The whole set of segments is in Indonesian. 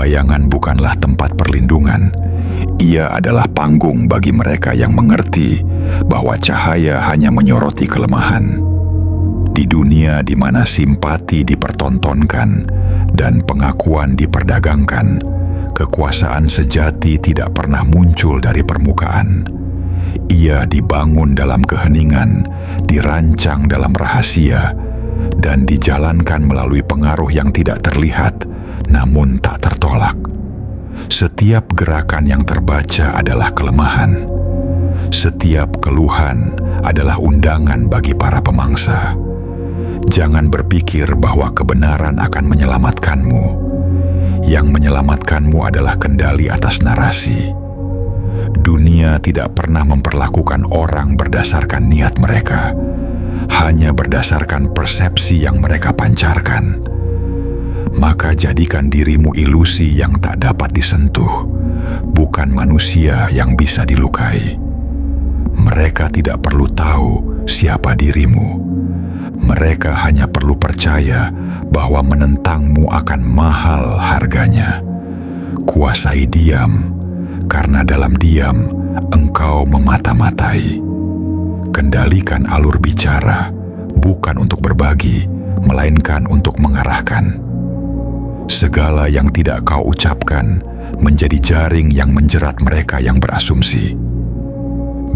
Bayangan bukanlah tempat perlindungan. Ia adalah panggung bagi mereka yang mengerti bahwa cahaya hanya menyoroti kelemahan. Di dunia di mana simpati dipertontonkan dan pengakuan diperdagangkan, kekuasaan sejati tidak pernah muncul dari permukaan. Ia dibangun dalam keheningan, dirancang dalam rahasia, dan dijalankan melalui pengaruh yang tidak terlihat namun tak tertolak. Setiap gerakan yang terbaca adalah kelemahan. Setiap keluhan adalah undangan bagi para pemangsa. Jangan berpikir bahwa kebenaran akan menyelamatkanmu. Yang menyelamatkanmu adalah kendali atas narasi. Dunia tidak pernah memperlakukan orang berdasarkan niat mereka, hanya berdasarkan persepsi yang mereka pancarkan. Maka jadikan dirimu ilusi yang tak dapat disentuh, bukan manusia yang bisa dilukai. Mereka tidak perlu tahu siapa dirimu. Mereka hanya perlu percaya bahwa menentangmu akan mahal harganya. Kuasai diam, karena dalam diam engkau memata-matai. Kendalikan alur bicara, bukan untuk berbagi, melainkan untuk mengarahkan. Segala yang tidak kau ucapkan menjadi jaring yang menjerat mereka yang berasumsi.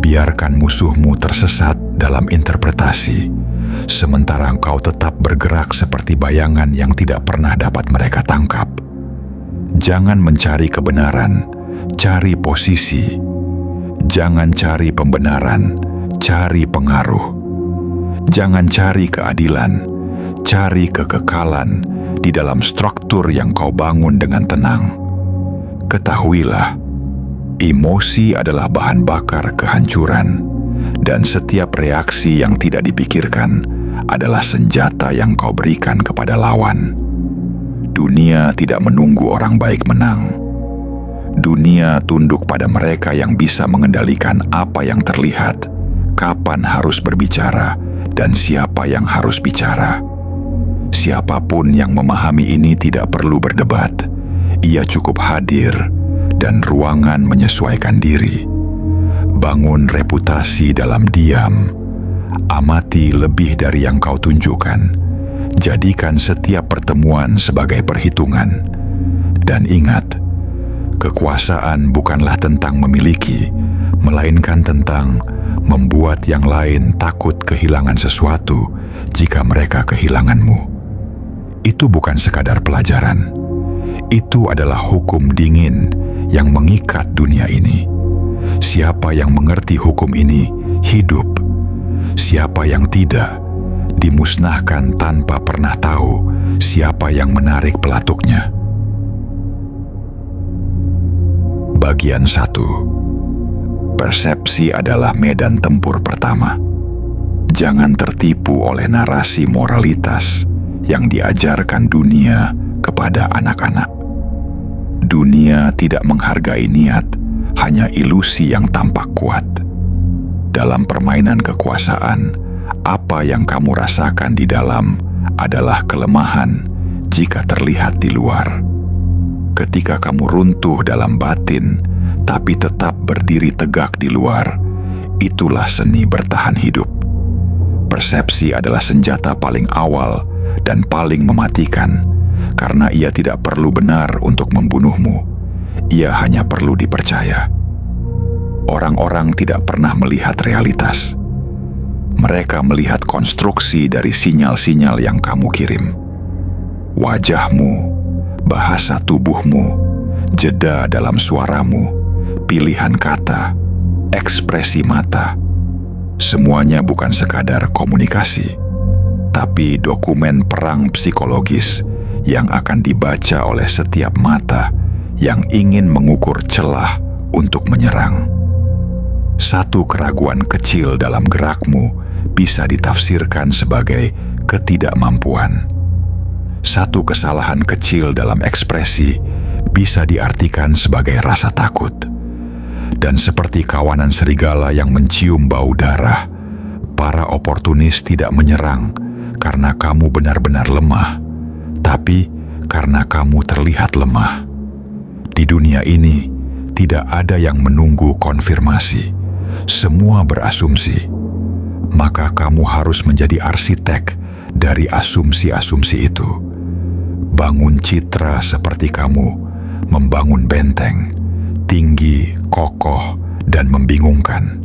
Biarkan musuhmu tersesat dalam interpretasi, sementara engkau tetap bergerak seperti bayangan yang tidak pernah dapat mereka tangkap. Jangan mencari kebenaran, cari posisi. Jangan cari pembenaran, cari pengaruh. Jangan cari keadilan, cari kekekalan di dalam struktur yang kau bangun dengan tenang. Ketahuilah, emosi adalah bahan bakar kehancuran, dan setiap reaksi yang tidak dipikirkan adalah senjata yang kau berikan kepada lawan. Dunia tidak menunggu orang baik menang. Dunia tunduk pada mereka yang bisa mengendalikan apa yang terlihat, kapan harus berbicara, dan siapa yang harus bicara. Siapapun yang memahami ini tidak perlu berdebat. Ia cukup hadir dan ruangan menyesuaikan diri. Bangun reputasi dalam diam. Amati lebih dari yang kau tunjukkan. Jadikan setiap pertemuan sebagai perhitungan. Dan ingat, kekuasaan bukanlah tentang memiliki, melainkan tentang membuat yang lain takut kehilangan sesuatu jika mereka kehilanganmu. Itu bukan sekadar pelajaran. Itu adalah hukum dingin yang mengikat dunia ini. Siapa yang mengerti hukum ini hidup. Siapa yang tidak, dimusnahkan tanpa pernah tahu siapa yang menarik pelatuknya. Bagian 1. Persepsi adalah medan tempur pertama. Jangan tertipu oleh narasi moralitas yang diajarkan dunia kepada anak-anak. Dunia tidak menghargai niat, hanya ilusi yang tampak kuat. Dalam permainan kekuasaan, apa yang kamu rasakan di dalam adalah kelemahan jika terlihat di luar. Ketika kamu runtuh dalam batin, tapi tetap berdiri tegak di luar, itulah seni bertahan hidup. Persepsi adalah senjata paling awal dan paling mematikan, karena ia tidak perlu benar untuk membunuhmu. Ia hanya perlu dipercaya. Orang-orang tidak pernah melihat realitas. Mereka melihat konstruksi dari sinyal-sinyal yang kamu kirim. Wajahmu, bahasa tubuhmu, jeda dalam suaramu, pilihan kata, ekspresi mata. Semuanya bukan sekadar komunikasi, tapi dokumen perang psikologis yang akan dibaca oleh setiap mata yang ingin mengukur celah untuk menyerang. Satu keraguan kecil dalam gerakmu bisa ditafsirkan sebagai ketidakmampuan. Satu kesalahan kecil dalam ekspresi bisa diartikan sebagai rasa takut. Dan seperti kawanan serigala yang mencium bau darah, para oportunis tidak menyerang karena kamu benar-benar lemah, tapi karena kamu terlihat lemah. Di dunia ini, tidak ada yang menunggu konfirmasi. Semua berasumsi. Maka kamu harus menjadi arsitek dari asumsi-asumsi itu. Bangun citra seperti kamu membangun benteng, tinggi, kokoh, dan membingungkan.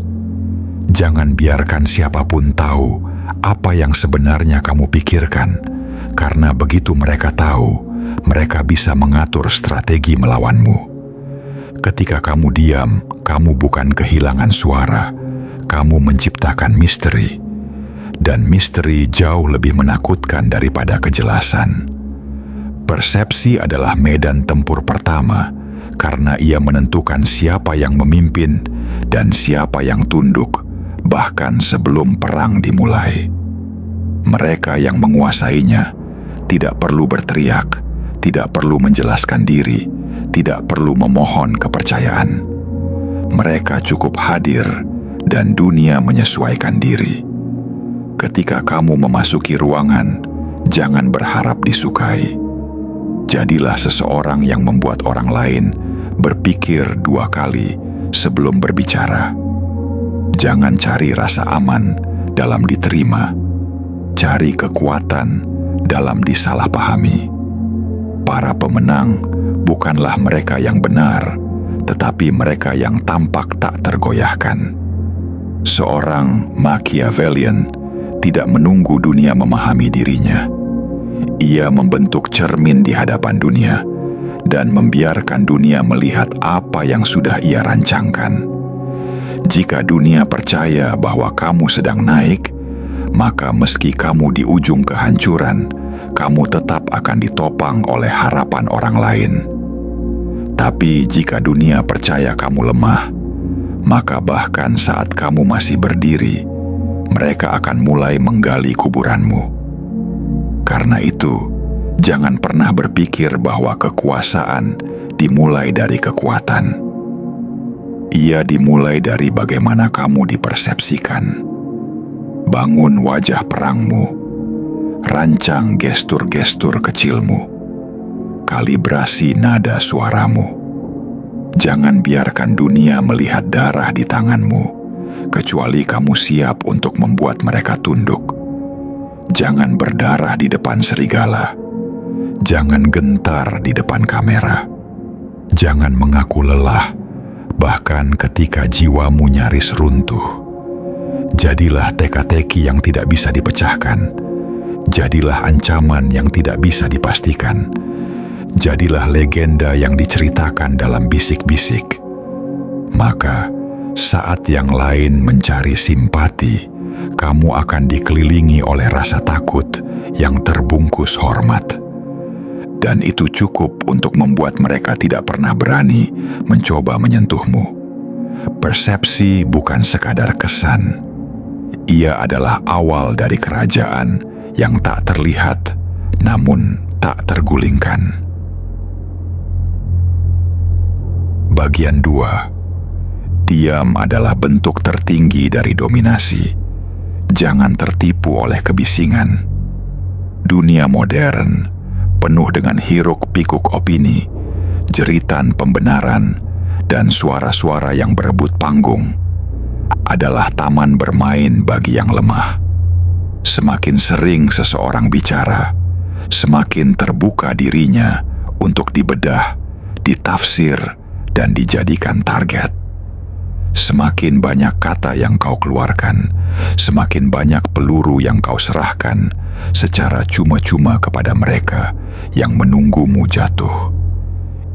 Jangan biarkan siapapun tahu apa yang sebenarnya kamu pikirkan, karena begitu mereka tahu, mereka bisa mengatur strategi melawanmu. Ketika kamu diam, kamu bukan kehilangan suara, kamu menciptakan misteri. Dan misteri jauh lebih menakutkan daripada kejelasan. Persepsi adalah medan tempur pertama, karena ia menentukan siapa yang memimpin dan siapa yang tunduk, bahkan sebelum perang dimulai. Mereka yang menguasainya tidak perlu berteriak, tidak perlu menjelaskan diri, tidak perlu memohon kepercayaan. Mereka cukup hadir dan dunia menyesuaikan diri. Ketika kamu memasuki ruangan, jangan berharap disukai. Jadilah seseorang yang membuat orang lain berpikir 2 kali sebelum berbicara. Jangan cari rasa aman dalam diterima. Cari kekuatan dalam disalahpahami. Para pemenang bukanlah mereka yang benar, tetapi mereka yang tampak tak tergoyahkan. Seorang Machiavellian tidak menunggu dunia memahami dirinya. Ia membentuk cermin di hadapan dunia dan membiarkan dunia melihat apa yang sudah ia rancangkan. Jika dunia percaya bahwa kamu sedang naik, maka meski kamu di ujung kehancuran, kamu tetap akan ditopang oleh harapan orang lain. Tapi jika dunia percaya kamu lemah, maka bahkan saat kamu masih berdiri, mereka akan mulai menggali kuburanmu. Karena itu, jangan pernah berpikir bahwa kekuasaan dimulai dari kekuatan. Ia dimulai dari bagaimana kamu dipersepsikan. Bangun wajah perangmu, rancang gestur-gestur kecilmu, kalibrasi nada suaramu. Jangan biarkan dunia melihat darah di tanganmu, kecuali kamu siap untuk membuat mereka tunduk. Jangan berdarah di depan serigala. Jangan gentar di depan kamera. Jangan mengaku lelah, bahkan ketika jiwamu nyaris runtuh. Jadilah teka-teki yang tidak bisa dipecahkan. Jadilah ancaman yang tidak bisa dipastikan. Jadilah legenda yang diceritakan dalam bisik-bisik. Maka, saat yang lain mencari simpati, kamu akan dikelilingi oleh rasa takut yang terbungkus hormat. Dan itu cukup untuk membuat mereka tidak pernah berani mencoba menyentuhmu. Persepsi bukan sekadar kesan. Ia adalah awal dari kerajaan yang tak terlihat, namun tak tergulingkan. Bagian 2. Diam adalah bentuk tertinggi dari dominasi. Jangan tertipu oleh kebisingan. Dunia modern penuh dengan hiruk-pikuk opini, jeritan pembenaran, dan suara-suara yang berebut panggung. Adalah taman bermain bagi yang lemah. Semakin sering seseorang bicara, semakin terbuka dirinya untuk dibedah, ditafsir, dan dijadikan target. Semakin banyak kata yang kau keluarkan, semakin banyak peluru yang kau serahkan secara cuma-cuma kepada mereka yang menunggumu jatuh.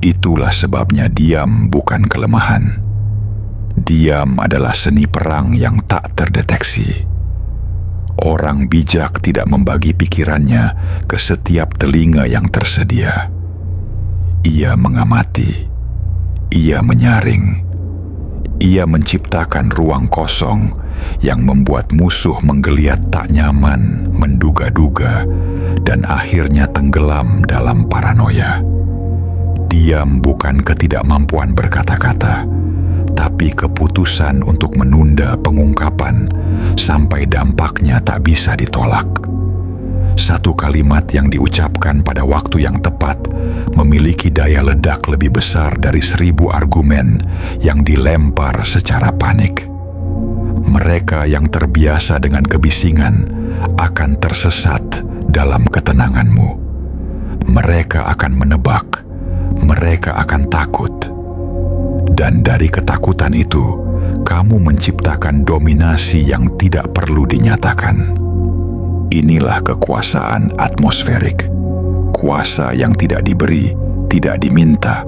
Itulah sebabnya diam bukan kelemahan. Diam adalah seni perang yang tak terdeteksi. Orang bijak tidak membagi pikirannya ke setiap telinga yang tersedia. Ia mengamati, ia menyaring. Ia menciptakan ruang kosong yang membuat musuh menggeliat tak nyaman, menduga-duga, dan akhirnya tenggelam dalam paranoia. Diam bukan ketidakmampuan berkata-kata, tapi keputusan untuk menunda pengungkapan sampai dampaknya tak bisa ditolak. Satu kalimat yang diucapkan pada waktu yang tepat memiliki daya ledak lebih besar dari 1000 argumen yang dilempar secara panik. Mereka yang terbiasa dengan kebisingan akan tersesat dalam ketenanganmu. Mereka akan menebak, mereka akan takut. Dan dari ketakutan itu, kamu menciptakan dominasi yang tidak perlu dinyatakan. Inilah kekuasaan atmosferik. Kuasa yang tidak diberi, tidak diminta,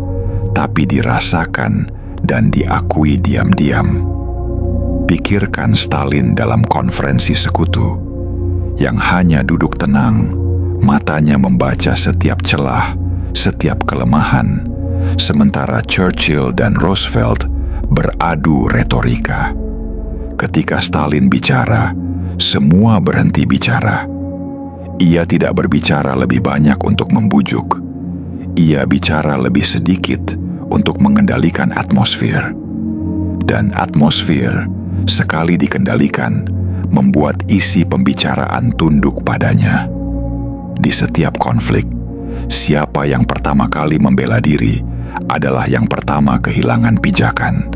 tapi dirasakan dan diakui diam-diam. Pikirkan Stalin dalam konferensi sekutu, yang hanya duduk tenang, matanya membaca setiap celah, setiap kelemahan, sementara Churchill dan Roosevelt beradu retorika. Ketika Stalin bicara, semua berhenti bicara. Ia tidak berbicara lebih banyak untuk membujuk. Ia bicara lebih sedikit untuk mengendalikan atmosfer. Dan atmosfer, sekali dikendalikan, membuat isi pembicaraan tunduk padanya. Di setiap konflik, siapa yang pertama kali membela diri adalah yang pertama kehilangan pijakan.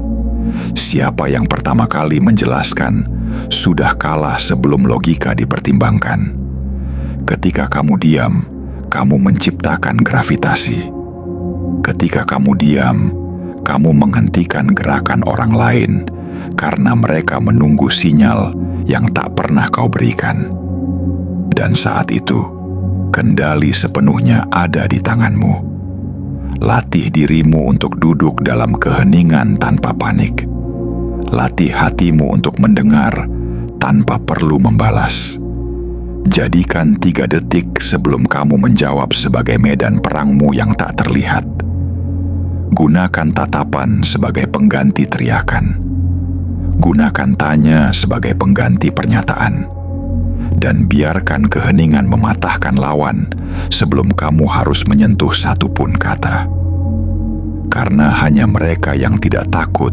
Siapa yang pertama kali menjelaskan sudah kalah sebelum logika dipertimbangkan. Ketika kamu diam, kamu menciptakan gravitasi. Ketika kamu diam, kamu menghentikan gerakan orang lain karena mereka menunggu sinyal yang tak pernah kau berikan. Dan saat itu, kendali sepenuhnya ada di tanganmu. Latih dirimu untuk duduk dalam keheningan tanpa panik. Latih hatimu untuk mendengar tanpa perlu membalas. Jadikan 3 detik sebelum kamu menjawab sebagai medan perangmu yang tak terlihat. Gunakan tatapan sebagai pengganti teriakan. Gunakan tanya sebagai pengganti pernyataan. Dan biarkan keheningan mematahkan lawan sebelum kamu harus menyentuh satu pun kata. Karena hanya mereka yang tidak takut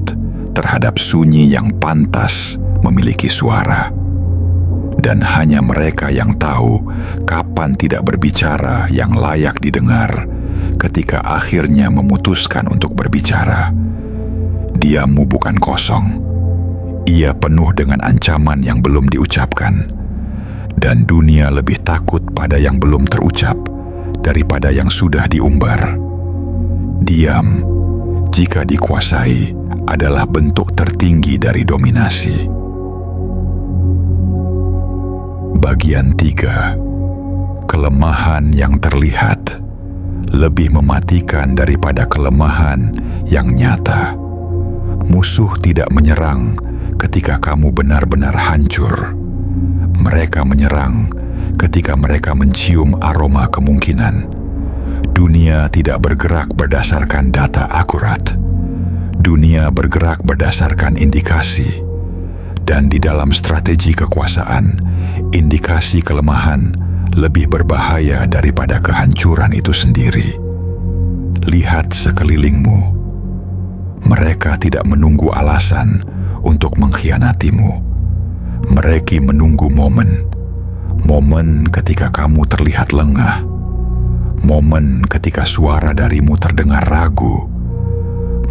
terhadap sunyi yang pantas memiliki suara. Dan hanya mereka yang tahu kapan tidak berbicara yang layak didengar ketika akhirnya memutuskan untuk berbicara. Diammu bukan kosong. Ia penuh dengan ancaman yang belum diucapkan. Dan dunia lebih takut pada yang belum terucap daripada yang sudah diumbar. Diam, jika dikuasai, adalah bentuk tertinggi dari dominasi. Bagian 3. Kelemahan yang terlihat lebih mematikan daripada kelemahan yang nyata. Musuh tidak menyerang ketika kamu benar-benar hancur. Mereka menyerang ketika mereka mencium aroma kemungkinan. Dunia tidak bergerak berdasarkan data akurat. Dunia bergerak berdasarkan indikasi. Dan di dalam strategi kekuasaan, indikasi kelemahan lebih berbahaya daripada kehancuran itu sendiri. Lihat sekelilingmu. Mereka tidak menunggu alasan untuk mengkhianatimu. Mereka menunggu momen. Momen ketika kamu terlihat lengah. Momen ketika suara darimu terdengar ragu.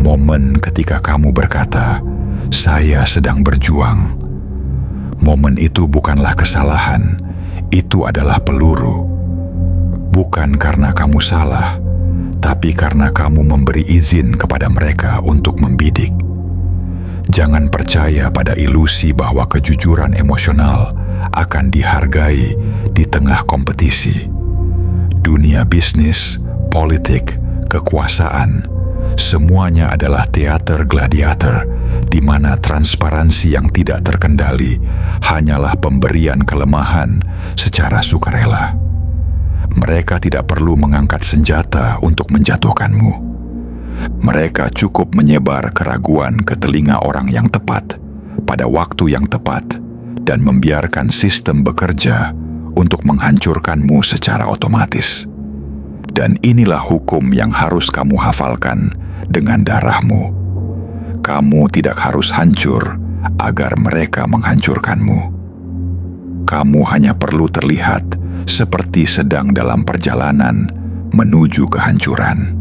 Momen ketika kamu berkata, "Saya sedang berjuang." Momen itu bukanlah kesalahan, itu adalah peluru. Bukan karena kamu salah, tapi karena kamu memberi izin kepada mereka untuk membidik. Jangan percaya pada ilusi bahwa kejujuran emosional akan dihargai di tengah kompetisi. Dunia bisnis, politik, kekuasaan, semuanya adalah teater gladiator di mana transparansi yang tidak terkendali hanyalah pemberian kelemahan secara sukarela. Mereka tidak perlu mengangkat senjata untuk menjatuhkanmu. Mereka cukup menyebar keraguan ke telinga orang yang tepat pada waktu yang tepat dan membiarkan sistem bekerja untuk menghancurkanmu secara otomatis. Dan inilah hukum yang harus kamu hafalkan dengan darahmu. Kamu tidak harus hancur agar mereka menghancurkanmu. Kamu hanya perlu terlihat seperti sedang dalam perjalanan menuju kehancuran.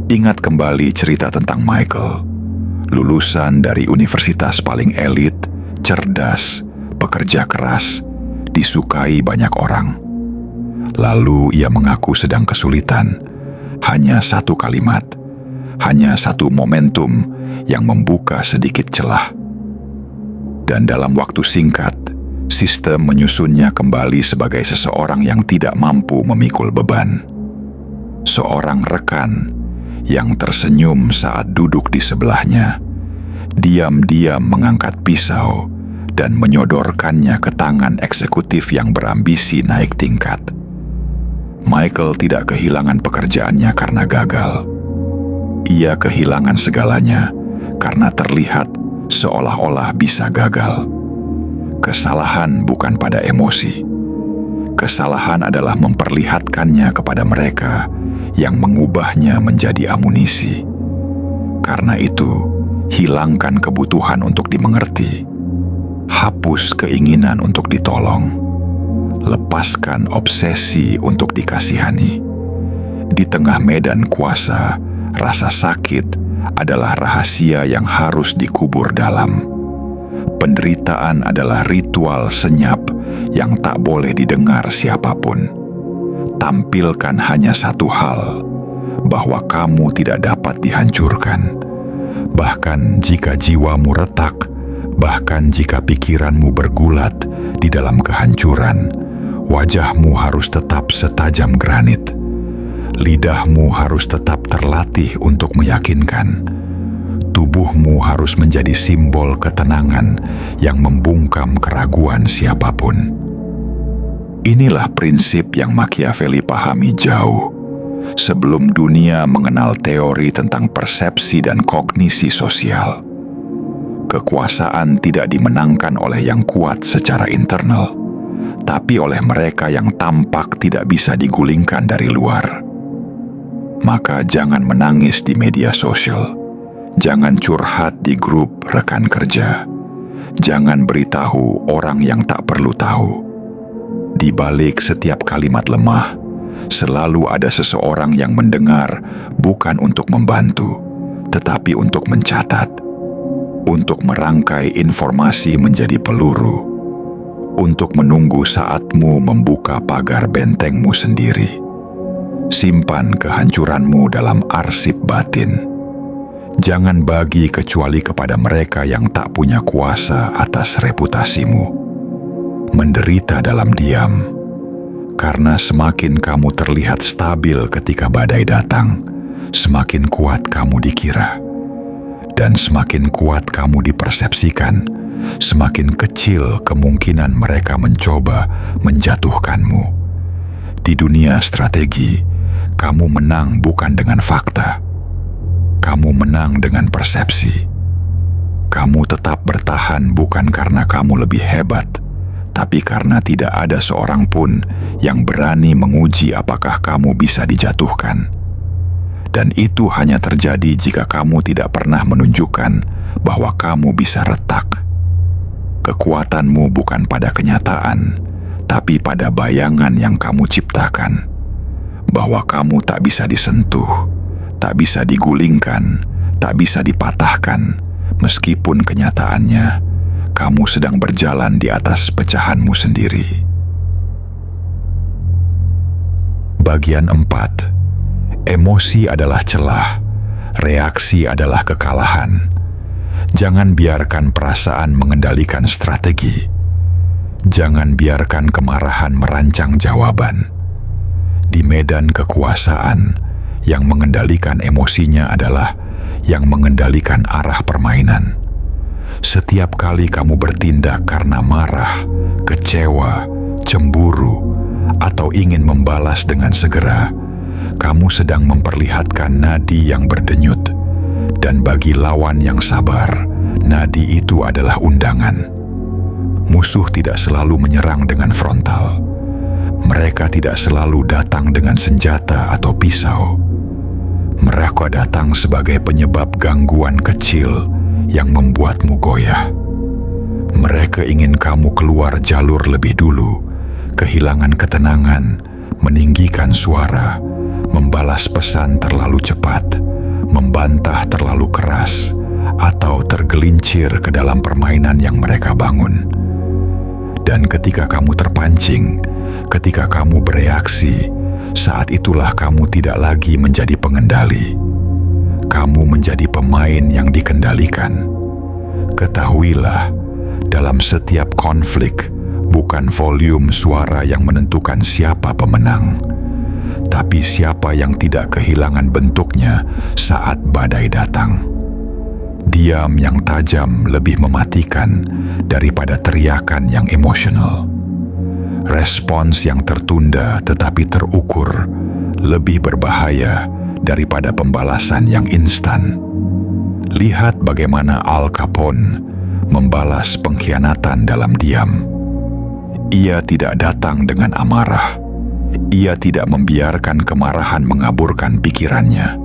Ingat kembali cerita tentang Michael, lulusan dari universitas paling elit, cerdas, pekerja keras, disukai banyak orang. Lalu ia mengaku sedang kesulitan. Hanya satu kalimat, hanya satu momentum yang membuka sedikit celah. Dan dalam waktu singkat, sistem menyusunnya kembali sebagai seseorang yang tidak mampu memikul beban. Seorang rekan yang tersenyum saat duduk di sebelahnya, diam-diam mengangkat pisau dan menyodorkannya ke tangan eksekutif yang berambisi naik tingkat. Michael tidak kehilangan pekerjaannya karena gagal. Ia kehilangan segalanya karena terlihat seolah-olah bisa gagal. Kesalahan bukan pada emosi. Kesalahan adalah memperlihatkannya kepada mereka yang mengubahnya menjadi amunisi. Karena itu, hilangkan kebutuhan untuk dimengerti. Hapus keinginan untuk ditolong. Lepaskan obsesi untuk dikasihani. Di tengah medan kuasa, rasa sakit adalah rahasia yang harus dikubur dalam. Penderitaan adalah ritual senyap yang tak boleh didengar siapapun. Tampilkan hanya satu hal, bahwa kamu tidak dapat dihancurkan. Bahkan jika jiwamu retak, bahkan jika pikiranmu bergulat di dalam kehancuran, wajahmu harus tetap setajam granit. Lidahmu harus tetap terlatih untuk meyakinkan. Tubuhmu harus menjadi simbol ketenangan yang membungkam keraguan siapapun. Inilah prinsip yang Machiavelli pahami jauh sebelum dunia mengenal teori tentang persepsi dan kognisi sosial. Kekuasaan tidak dimenangkan oleh yang kuat secara internal, tapi oleh mereka yang tampak tidak bisa digulingkan dari luar. Maka jangan menangis di media sosial. Jangan curhat di grup rekan kerja. Jangan beritahu orang yang tak perlu tahu. Di balik setiap kalimat lemah, selalu ada seseorang yang mendengar bukan untuk membantu, tetapi untuk mencatat, untuk merangkai informasi menjadi peluru, untuk menunggu saatmu membuka pagar bentengmu sendiri. Simpan kehancuranmu dalam arsip batin. Jangan bagi kecuali kepada mereka yang tak punya kuasa atas reputasimu. Menderita dalam diam, karena semakin kamu terlihat stabil ketika badai datang, semakin kuat kamu dikira. Dan semakin kuat kamu dipersepsikan, semakin kecil kemungkinan mereka mencoba menjatuhkanmu. Di dunia strategi, kamu menang bukan dengan fakta. Kamu menang dengan persepsi. Kamu tetap bertahan bukan karena kamu lebih hebat, tapi karena tidak ada seorang pun yang berani menguji apakah kamu bisa dijatuhkan. Dan itu hanya terjadi jika kamu tidak pernah menunjukkan bahwa kamu bisa retak. Kekuatanmu bukan pada kenyataan, tapi pada bayangan yang kamu ciptakan. Bahwa kamu tak bisa disentuh, tak bisa digulingkan, tak bisa dipatahkan, meskipun kenyataannya kamu sedang berjalan di atas pecahanmu sendiri. Bagian 4. Emosi adalah celah, reaksi adalah kekalahan. Jangan biarkan perasaan mengendalikan strategi. Jangan biarkan kemarahan merancang jawaban. Di medan kekuasaan, yang mengendalikan emosinya adalah yang mengendalikan arah permainan. Setiap kali kamu bertindak karena marah, kecewa, cemburu, atau ingin membalas dengan segera, kamu sedang memperlihatkan nadi yang berdenyut. Dan bagi lawan yang sabar, nadi itu adalah undangan. Musuh tidak selalu menyerang dengan frontal. Mereka tidak selalu datang dengan senjata atau pisau. Mereka datang sebagai penyebab gangguan kecil yang membuatmu goyah. Mereka ingin kamu keluar jalur lebih dulu, kehilangan ketenangan, meninggikan suara, membalas pesan terlalu cepat, membantah terlalu keras, atau tergelincir ke dalam permainan yang mereka bangun. Dan ketika kamu terpancing, ketika kamu bereaksi, saat itulah kamu tidak lagi menjadi pengendali. Kamu menjadi pemain yang dikendalikan. Ketahuilah, dalam setiap konflik, bukan volume suara yang menentukan siapa pemenang, tapi siapa yang tidak kehilangan bentuknya saat badai datang. Diam yang tajam lebih mematikan daripada teriakan yang emosional. Respons yang tertunda tetapi terukur lebih berbahaya daripada pembalasan yang instan. Lihat bagaimana Al Capone membalas pengkhianatan dalam diam. Ia tidak datang dengan amarah. Ia tidak membiarkan kemarahan mengaburkan pikirannya.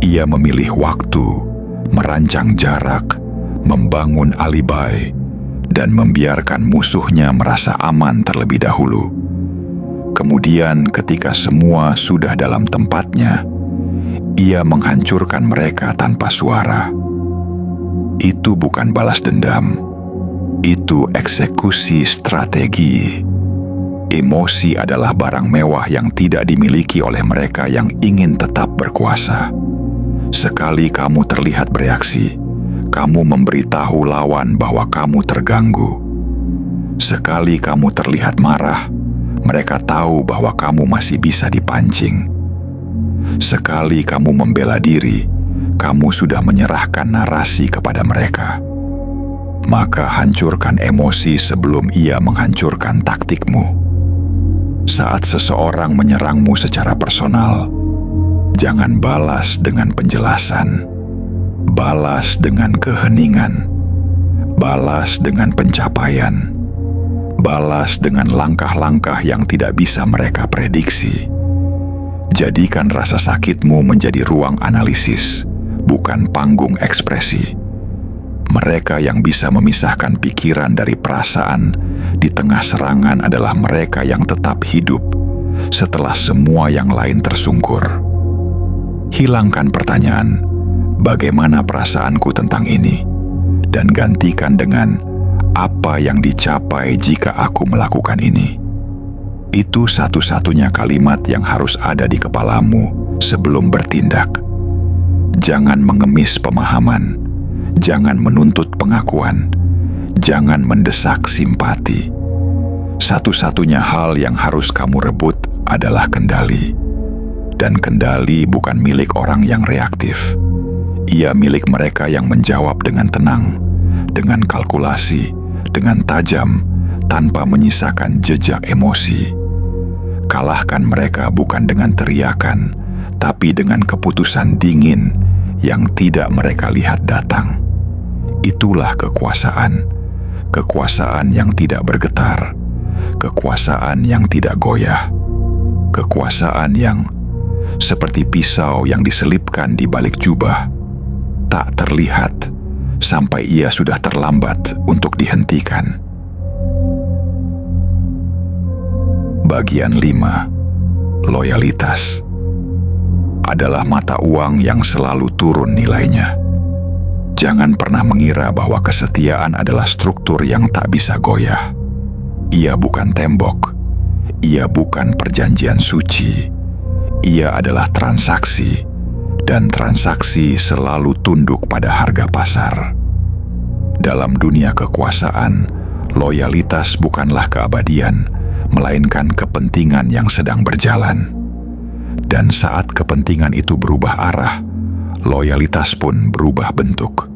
Ia memilih waktu, merancang jarak, membangun alibi, dan membiarkan musuhnya merasa aman terlebih dahulu. Kemudian ketika semua sudah dalam tempatnya, ia menghancurkan mereka tanpa suara. Itu bukan balas dendam. Itu eksekusi strategi. Emosi adalah barang mewah yang tidak dimiliki oleh mereka yang ingin tetap berkuasa. Sekali kamu terlihat bereaksi, kamu memberitahu lawan bahwa kamu terganggu. Sekali kamu terlihat marah, mereka tahu bahwa kamu masih bisa dipancing. Sekali kamu membela diri, kamu sudah menyerahkan narasi kepada mereka. Maka hancurkan emosi sebelum ia menghancurkan taktikmu. Saat seseorang menyerangmu secara personal, jangan balas dengan penjelasan. Balas dengan keheningan. Balas dengan pencapaian. Balas dengan langkah-langkah yang tidak bisa mereka prediksi. Jadikan rasa sakitmu menjadi ruang analisis, bukan panggung ekspresi. Mereka yang bisa memisahkan pikiran dari perasaan di tengah serangan adalah mereka yang tetap hidup setelah semua yang lain tersungkur. Hilangkan pertanyaan, bagaimana perasaanku tentang ini? Dan gantikan dengan, apa yang dicapai jika aku melakukan ini? Itu satu-satunya kalimat yang harus ada di kepalamu sebelum bertindak. Jangan mengemis pemahaman. Jangan menuntut pengakuan. Jangan mendesak simpati. Satu-satunya hal yang harus kamu rebut adalah kendali. Dan kendali bukan milik orang yang reaktif. Ia milik mereka yang menjawab dengan tenang, dengan kalkulasi, dengan tajam, tanpa menyisakan jejak emosi. Kalahkan mereka bukan dengan teriakan, tapi dengan keputusan dingin yang tidak mereka lihat datang. Itulah kekuasaan. Kekuasaan yang tidak bergetar. Kekuasaan yang tidak goyah. Kekuasaan yang seperti pisau yang diselipkan di balik jubah, tak terlihat sampai ia sudah terlambat untuk dihentikan. Bagian 5. Loyalitas adalah mata uang yang selalu turun nilainya. Jangan pernah mengira bahwa kesetiaan adalah struktur yang tak bisa goyah. Ia bukan tembok. Ia bukan perjanjian suci. Ia adalah transaksi, dan transaksi selalu tunduk pada harga pasar. Dalam dunia kekuasaan, loyalitas bukanlah keabadian, melainkan kepentingan yang sedang berjalan. Dan saat kepentingan itu berubah arah, loyalitas pun berubah bentuk.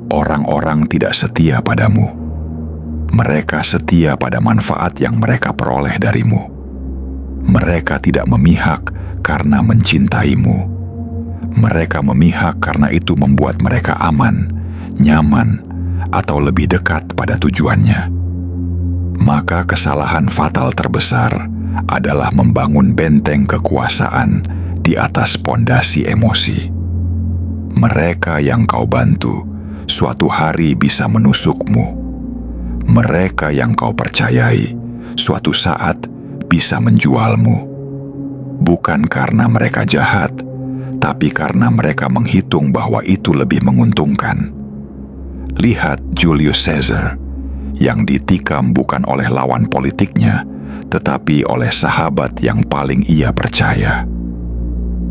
Orang-orang tidak setia padamu. Mereka setia pada manfaat yang mereka peroleh darimu. Mereka tidak memihak karena mencintaimu. Mereka memihak karena itu membuat mereka aman, nyaman, atau lebih dekat pada tujuannya. Maka kesalahan fatal terbesar adalah membangun benteng kekuasaan di atas pondasi emosi. Mereka yang kau bantu suatu hari bisa menusukmu. Mereka yang kau percayai suatu saat bisa menjualmu. Bukan karena mereka jahat, tapi karena mereka menghitung bahwa itu lebih menguntungkan. Lihat Julius Caesar, yang ditikam bukan oleh lawan politiknya, tetapi oleh sahabat yang paling ia percaya.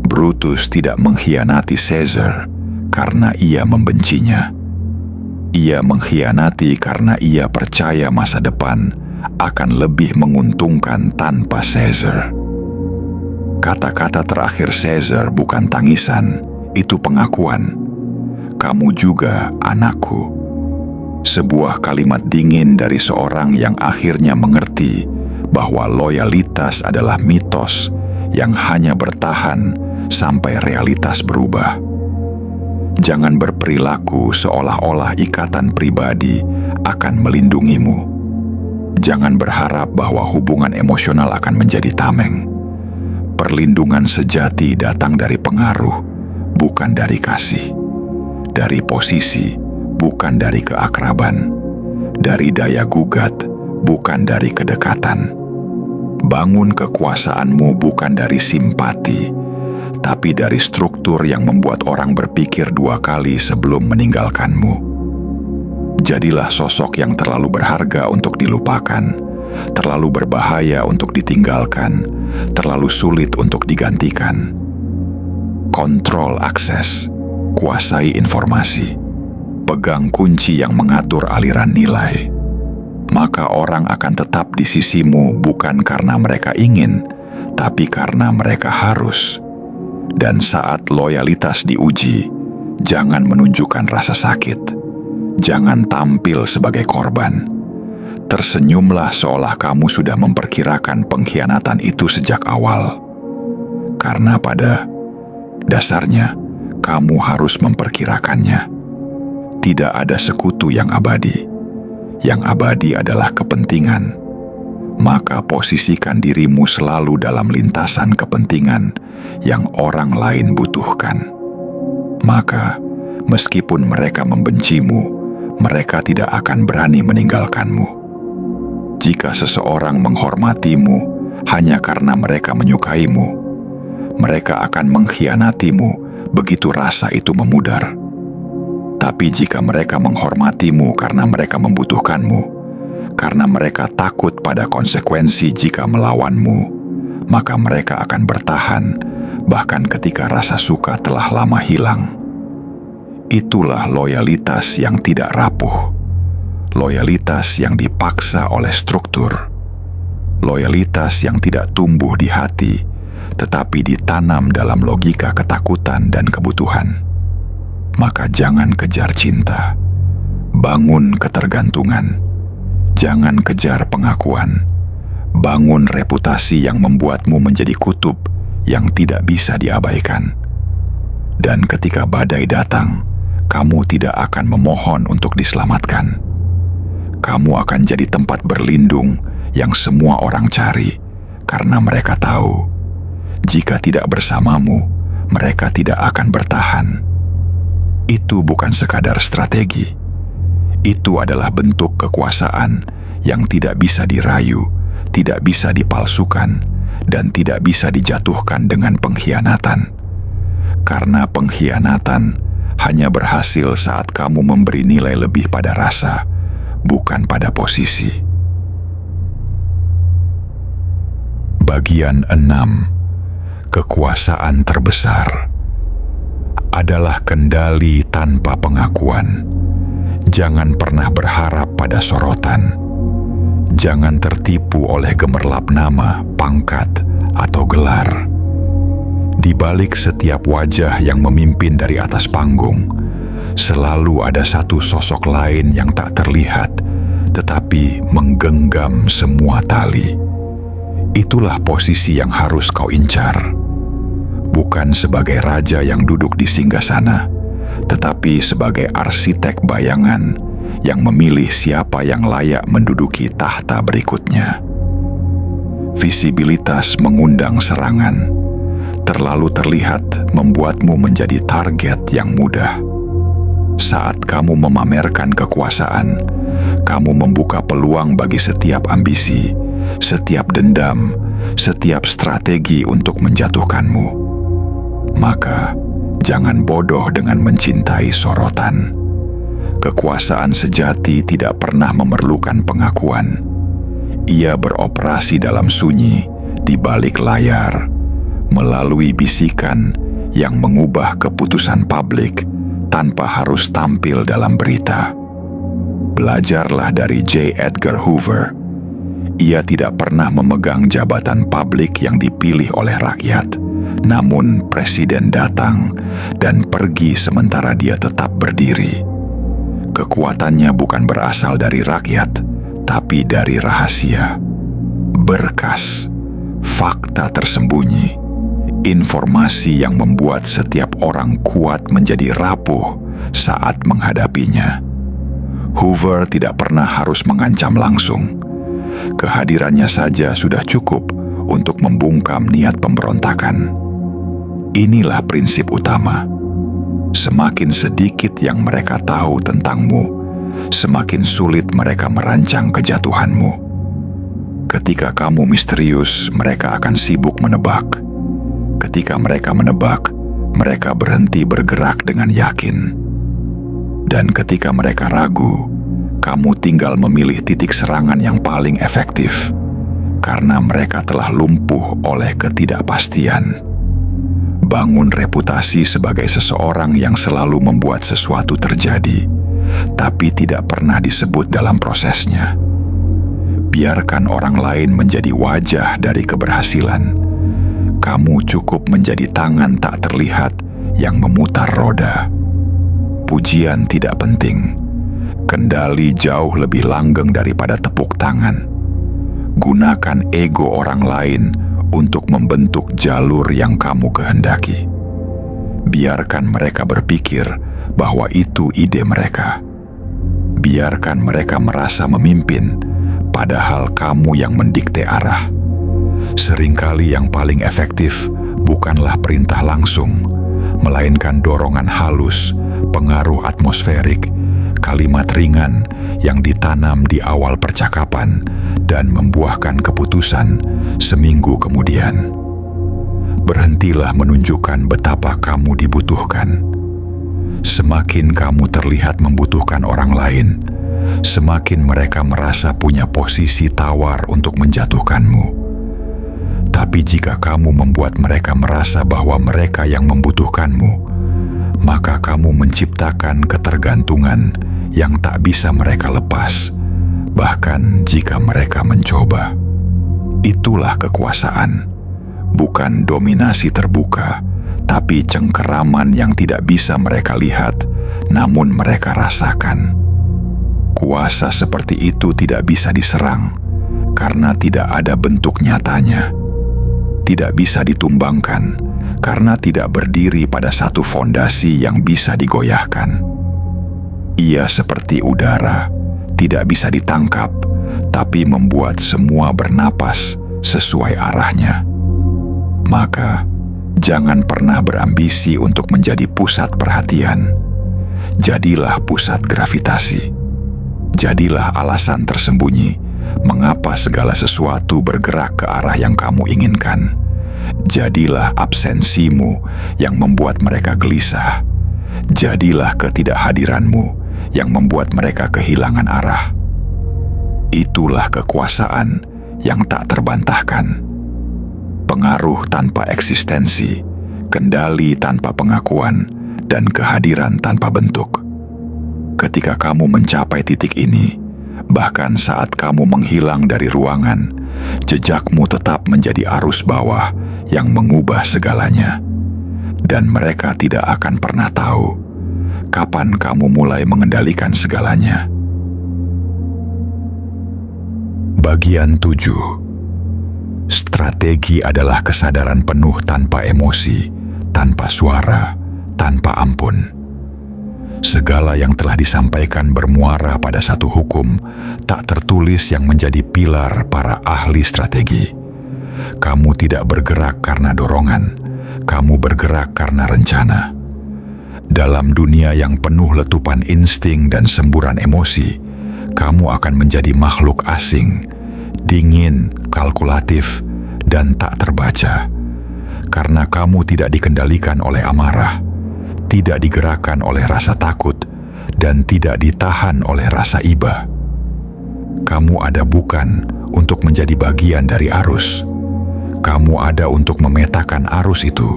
Brutus tidak mengkhianati Caesar karena ia membencinya. Ia mengkhianati karena ia percaya masa depan akan lebih menguntungkan tanpa Caesar. Kata-kata terakhir Caesar bukan tangisan, itu pengakuan. Kamu juga anakku. Sebuah kalimat dingin dari seorang yang akhirnya mengerti bahwa loyalitas adalah mitos yang hanya bertahan sampai realitas berubah. Jangan berperilaku seolah-olah ikatan pribadi akan melindungimu. Jangan berharap bahwa hubungan emosional akan menjadi tameng. Perlindungan sejati datang dari pengaruh, bukan dari kasih. Dari posisi, bukan dari keakraban. Dari daya gugat, bukan dari kedekatan. Bangun kekuasaanmu bukan dari simpati, tapi dari struktur yang membuat orang berpikir dua kali sebelum meninggalkanmu. Jadilah sosok yang terlalu berharga untuk dilupakan, terlalu berbahaya untuk ditinggalkan, terlalu sulit untuk digantikan. Kontrol akses, kuasai informasi, pegang kunci yang mengatur aliran nilai. Maka orang akan tetap di sisimu bukan karena mereka ingin, tapi karena mereka harus. Dan saat loyalitas diuji, jangan menunjukkan rasa sakit. Jangan tampil sebagai korban. Tersenyumlah seolah kamu sudah memperkirakan pengkhianatan itu sejak awal. Karena pada dasarnya, kamu harus memperkirakannya. Tidak ada sekutu yang abadi. Yang abadi adalah kepentingan. Maka posisikan dirimu selalu dalam lintasan kepentingan yang orang lain butuhkan. Maka, meskipun mereka membencimu, mereka tidak akan berani meninggalkanmu. Jika seseorang menghormatimu hanya karena mereka menyukaimu, mereka akan mengkhianatimu begitu rasa itu memudar. Tapi jika mereka menghormatimu karena mereka membutuhkanmu, karena mereka takut pada konsekuensi jika melawanmu, maka mereka akan bertahan bahkan ketika rasa suka telah lama hilang. Itulah loyalitas yang tidak rapuh. Loyalitas yang dipaksa oleh struktur. Loyalitas yang tidak tumbuh di hati, tetapi ditanam dalam logika ketakutan dan kebutuhan. Maka jangan kejar cinta. Bangun ketergantungan. Jangan kejar pengakuan. Bangun reputasi yang membuatmu menjadi kutub yang tidak bisa diabaikan. Dan ketika badai datang, kamu tidak akan memohon untuk diselamatkan. Kamu akan jadi tempat berlindung yang semua orang cari, karena mereka tahu, jika tidak bersamamu, mereka tidak akan bertahan. Itu bukan sekadar strategi. Itu adalah bentuk kekuasaan yang tidak bisa dirayu, tidak bisa dipalsukan, dan tidak bisa dijatuhkan dengan pengkhianatan. Karena pengkhianatan hanya berhasil saat kamu memberi nilai lebih pada rasa, bukan pada posisi. Bagian 6. Kekuasaan terbesar adalah kendali tanpa pengakuan. Jangan pernah berharap pada sorotan. Jangan tertipu oleh gemerlap nama, pangkat, atau gelar. Di balik setiap wajah yang memimpin dari atas panggung, selalu ada satu sosok lain yang tak terlihat, tetapi menggenggam semua tali. Itulah posisi yang harus kau incar. Bukan sebagai raja yang duduk di singgasana, tetapi sebagai arsitek bayangan yang memilih siapa yang layak menduduki tahta berikutnya. Visibilitas mengundang serangan. Terlalu terlihat membuatmu menjadi target yang mudah. Saat kamu memamerkan kekuasaan, kamu membuka peluang bagi setiap ambisi setiap dendam, setiap strategi untuk menjatuhkanmu. Maka, jangan bodoh dengan mencintai sorotan. Kekuasaan sejati tidak pernah memerlukan pengakuan. Ia beroperasi dalam sunyi, di balik layar, melalui bisikan yang mengubah keputusan publik tanpa harus tampil dalam berita. Belajarlah dari J. Edgar Hoover. Ia tidak pernah memegang jabatan publik yang dipilih oleh rakyat, namun presiden datang dan pergi sementara dia tetap berdiri. Kekuatannya bukan berasal dari rakyat, tapi dari rahasia, berkas, fakta tersembunyi, informasi yang membuat setiap orang kuat menjadi rapuh saat menghadapinya. Hoover tidak pernah harus mengancam langsung. Kehadirannya saja sudah cukup untuk membungkam niat pemberontakan. Inilah prinsip utama. Semakin sedikit yang mereka tahu tentangmu, semakin sulit mereka merancang kejatuhanmu. Ketika kamu misterius, mereka akan sibuk menebak. Ketika mereka menebak, mereka berhenti bergerak dengan yakin. Dan ketika mereka ragu, kamu tinggal memilih titik serangan yang paling efektif, karena mereka telah lumpuh oleh ketidakpastian. Bangun reputasi sebagai seseorang yang selalu membuat sesuatu terjadi, tapi tidak pernah disebut dalam prosesnya. Biarkan orang lain menjadi wajah dari keberhasilan. Kamu cukup menjadi tangan tak terlihat yang memutar roda. Pujian tidak penting. Kendali jauh lebih langgeng daripada tepuk tangan. Gunakan ego orang lain untuk membentuk jalur yang kamu kehendaki. Biarkan mereka berpikir bahwa itu ide mereka. Biarkan mereka merasa memimpin, padahal kamu yang mendikte arah. Seringkali yang paling efektif bukanlah perintah langsung, melainkan dorongan halus, pengaruh atmosferik, kalimat ringan yang ditanam di awal percakapan dan membuahkan keputusan seminggu kemudian. Berhentilah menunjukkan betapa kamu dibutuhkan. Semakin kamu terlihat membutuhkan orang lain, semakin mereka merasa punya posisi tawar untuk menjatuhkanmu. Tapi jika kamu membuat mereka merasa bahwa mereka yang membutuhkanmu, maka kamu menciptakan ketergantungan yang tak bisa mereka lepas, bahkan jika mereka mencoba. Itulah kekuasaan, bukan dominasi terbuka, tapi cengkeraman yang tidak bisa mereka lihat, namun mereka rasakan. Kuasa seperti itu tidak bisa diserang, karena tidak ada bentuk nyatanya. Tidak bisa ditumbangkan, karena tidak berdiri pada satu fondasi yang bisa digoyahkan. Ia seperti udara, tidak bisa ditangkap, tapi membuat semua bernapas sesuai arahnya. Maka, jangan pernah berambisi untuk menjadi pusat perhatian. Jadilah pusat gravitasi. Jadilah alasan tersembunyi mengapa segala sesuatu bergerak ke arah yang kamu inginkan. Jadilah absensimu yang membuat mereka gelisah. Jadilah ketidakhadiranmu yang membuat mereka kehilangan arah. Itulah kekuasaan yang tak terbantahkan. Pengaruh tanpa eksistensi, kendali tanpa pengakuan, dan kehadiran tanpa bentuk. Ketika kamu mencapai titik ini, bahkan saat kamu menghilang dari ruangan, jejakmu tetap menjadi arus bawah yang mengubah segalanya. Dan mereka tidak akan pernah tahu kapan kamu mulai mengendalikan segalanya. Bagian 7. Strategi adalah kesadaran penuh tanpa emosi, tanpa suara, tanpa ampun. Segala yang telah disampaikan bermuara pada satu hukum tak tertulis yang menjadi pilar para ahli strategi. Kamu tidak bergerak karena dorongan, kamu bergerak karena rencana. Dalam dunia yang penuh letupan insting dan semburan emosi, kamu akan menjadi makhluk asing, dingin, kalkulatif, dan tak terbaca. Karena kamu tidak dikendalikan oleh amarah, tidak digerakkan oleh rasa takut, dan tidak ditahan oleh rasa iba. Kamu ada bukan untuk menjadi bagian dari arus. Kamu ada untuk memetakan arus itu,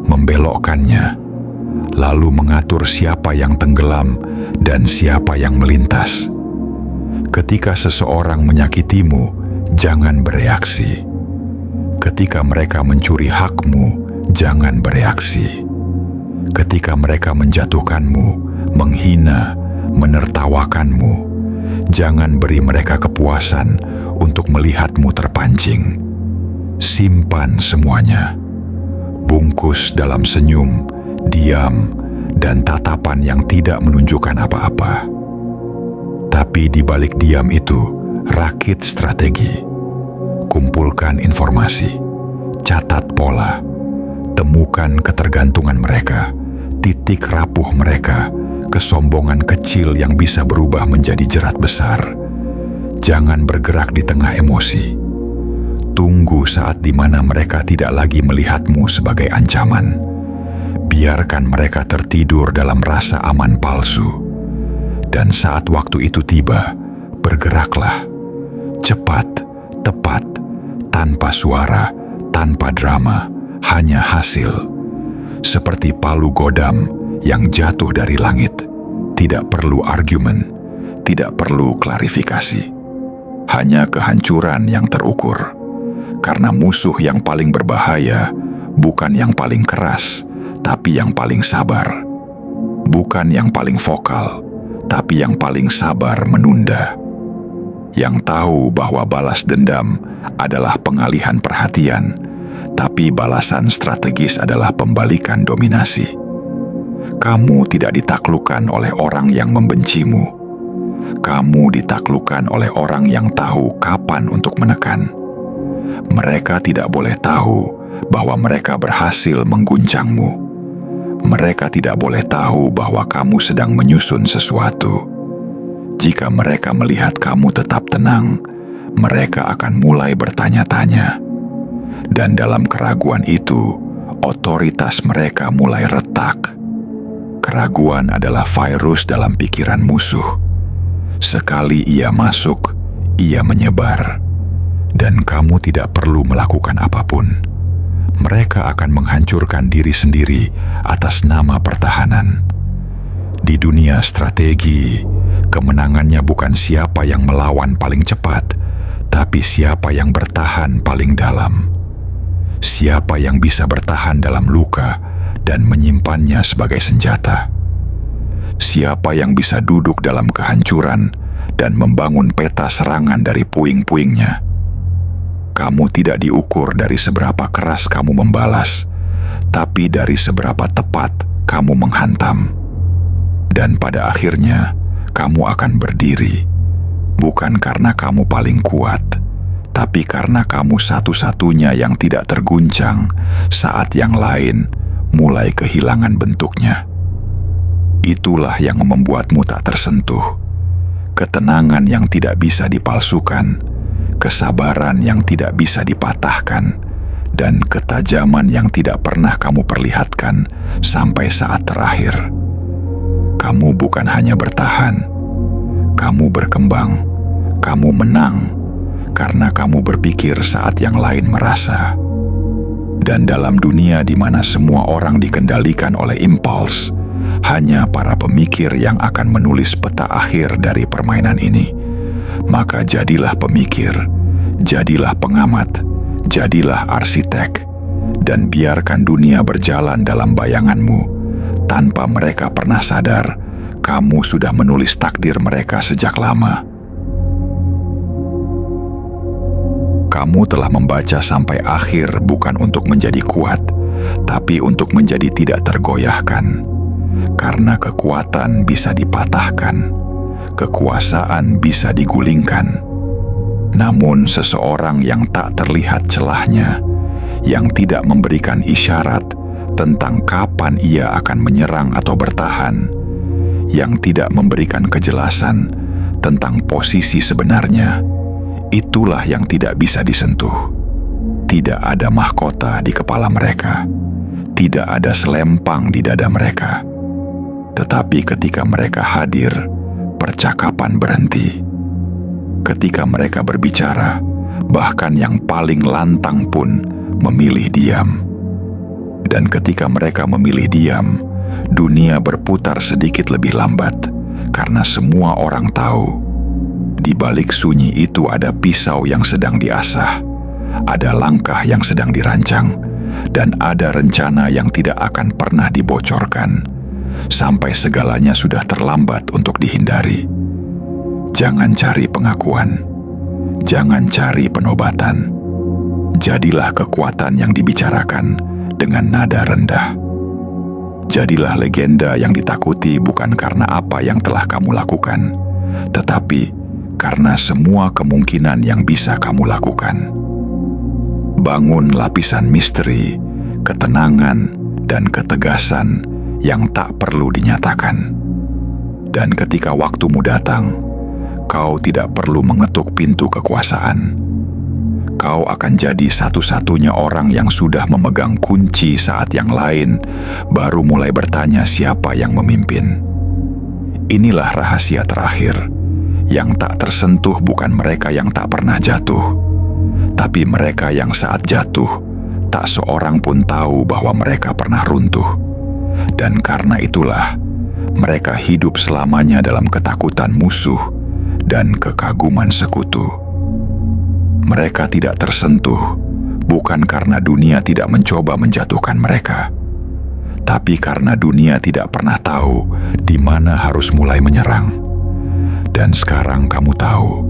membelokkannya, lalu mengatur siapa yang tenggelam dan siapa yang melintas. Ketika seseorang menyakitimu, jangan bereaksi. Ketika mereka mencuri hakmu, jangan bereaksi. Ketika mereka menjatuhkanmu, menghina, menertawakanmu, jangan beri mereka kepuasan untuk melihatmu terpancing. Simpan semuanya. Bungkus dalam senyum, diam, dan tatapan yang tidak menunjukkan apa-apa. Tapi di balik diam itu, rakit strategi. Kumpulkan informasi, catat pola, temukan ketergantungan mereka, titik rapuh mereka, kesombongan kecil yang bisa berubah menjadi jerat besar. Jangan bergerak di tengah emosi. Tunggu saat di mana mereka tidak lagi melihatmu sebagai ancaman. Biarkan mereka tertidur dalam rasa aman palsu. Dan saat waktu itu tiba, bergeraklah. Cepat, tepat, tanpa suara, tanpa drama, hanya hasil. Seperti palu godam yang jatuh dari langit. Tidak perlu argumen, tidak perlu klarifikasi. Hanya kehancuran yang terukur. Karena musuh yang paling berbahaya bukan yang paling keras, tapi yang paling sabar. Bukan yang paling vokal, tapi yang paling sabar menunda. Yang tahu bahwa balas dendam adalah pengalihan perhatian, tapi balasan strategis adalah pembalikan dominasi. Kamu tidak ditaklukkan oleh orang yang membencimu. Kamu ditaklukkan oleh orang yang tahu kapan untuk menekan. Mereka tidak boleh tahu bahwa mereka berhasil mengguncangmu. Mereka tidak boleh tahu bahwa kamu sedang menyusun sesuatu. Jika mereka melihat kamu tetap tenang, mereka akan mulai bertanya-tanya. Dan dalam keraguan itu, otoritas mereka mulai retak. Keraguan adalah virus dalam pikiran musuh. Sekali ia masuk, ia menyebar. Dan kamu tidak perlu melakukan apapun. Mereka akan menghancurkan diri sendiri atas nama pertahanan. Di dunia strategi, kemenangannya bukan siapa yang melawan paling cepat, tapi siapa yang bertahan paling dalam. Siapa yang bisa bertahan dalam luka dan menyimpannya sebagai senjata. Siapa yang bisa duduk dalam kehancuran dan membangun peta serangan dari puing-puingnya. Kamu tidak diukur dari seberapa keras kamu membalas, tapi dari seberapa tepat kamu menghantam. Dan pada akhirnya, kamu akan berdiri, bukan karena kamu paling kuat, tapi karena kamu satu-satunya yang tidak terguncang saat yang lain mulai kehilangan bentuknya. Itulah yang membuatmu tak tersentuh. Ketenangan yang tidak bisa dipalsukan, kesabaran yang tidak bisa dipatahkan, dan ketajaman yang tidak pernah kamu perlihatkan sampai saat terakhir. Kamu bukan hanya bertahan, kamu berkembang, kamu menang, karena kamu berpikir saat yang lain merasa. Dan dalam dunia di mana semua orang dikendalikan oleh impuls, hanya para pemikir yang akan menulis peta akhir dari permainan ini. Maka jadilah pemikir, jadilah pengamat, jadilah arsitek, dan biarkan dunia berjalan dalam bayanganmu. Tanpa mereka pernah sadar, kamu sudah menulis takdir mereka sejak lama. Kamu telah membaca sampai akhir bukan untuk menjadi kuat, tapi untuk menjadi tidak tergoyahkan. Karena kekuatan bisa dipatahkan, kekuasaan bisa digulingkan. Namun seseorang yang tak terlihat celahnya, yang tidak memberikan isyarat tentang kapan ia akan menyerang atau bertahan, yang tidak memberikan kejelasan tentang posisi sebenarnya, Itulah yang tidak bisa disentuh. Tidak ada mahkota di kepala mereka. Tidak ada selempang di dada mereka. Tetapi ketika mereka hadir, percakapan berhenti. Ketika mereka berbicara, bahkan yang paling lantang pun memilih diam. Dan ketika mereka memilih diam, dunia berputar sedikit lebih lambat, karena semua orang tahu, di balik sunyi itu ada pisau yang sedang diasah, ada langkah yang sedang dirancang, dan ada rencana yang tidak akan pernah dibocorkan, sampai segalanya sudah terlambat untuk dihindari. Jangan cari pengakuan, jangan cari penobatan. Jadilah kekuatan yang dibicarakan dengan nada rendah. Jadilah legenda yang ditakuti bukan karena apa yang telah kamu lakukan, tetapi karena semua kemungkinan yang bisa kamu lakukan. Bangun lapisan misteri, ketenangan, dan ketegasan yang tak perlu dinyatakan. Dan ketika waktumu datang, kau tidak perlu mengetuk pintu kekuasaan. Kau akan jadi satu-satunya orang yang sudah memegang kunci saat yang lain baru mulai bertanya siapa yang memimpin. Inilah rahasia terakhir. Yang tak tersentuh bukan mereka yang tak pernah jatuh, tapi mereka yang saat jatuh, tak seorang pun tahu bahwa mereka pernah runtuh. Dan karena itulah, mereka hidup selamanya dalam ketakutan musuh dan kekaguman sekutu. Mereka tidak tersentuh, bukan karena dunia tidak mencoba menjatuhkan mereka, tapi karena dunia tidak pernah tahu di mana harus mulai menyerang. Dan sekarang kamu tahu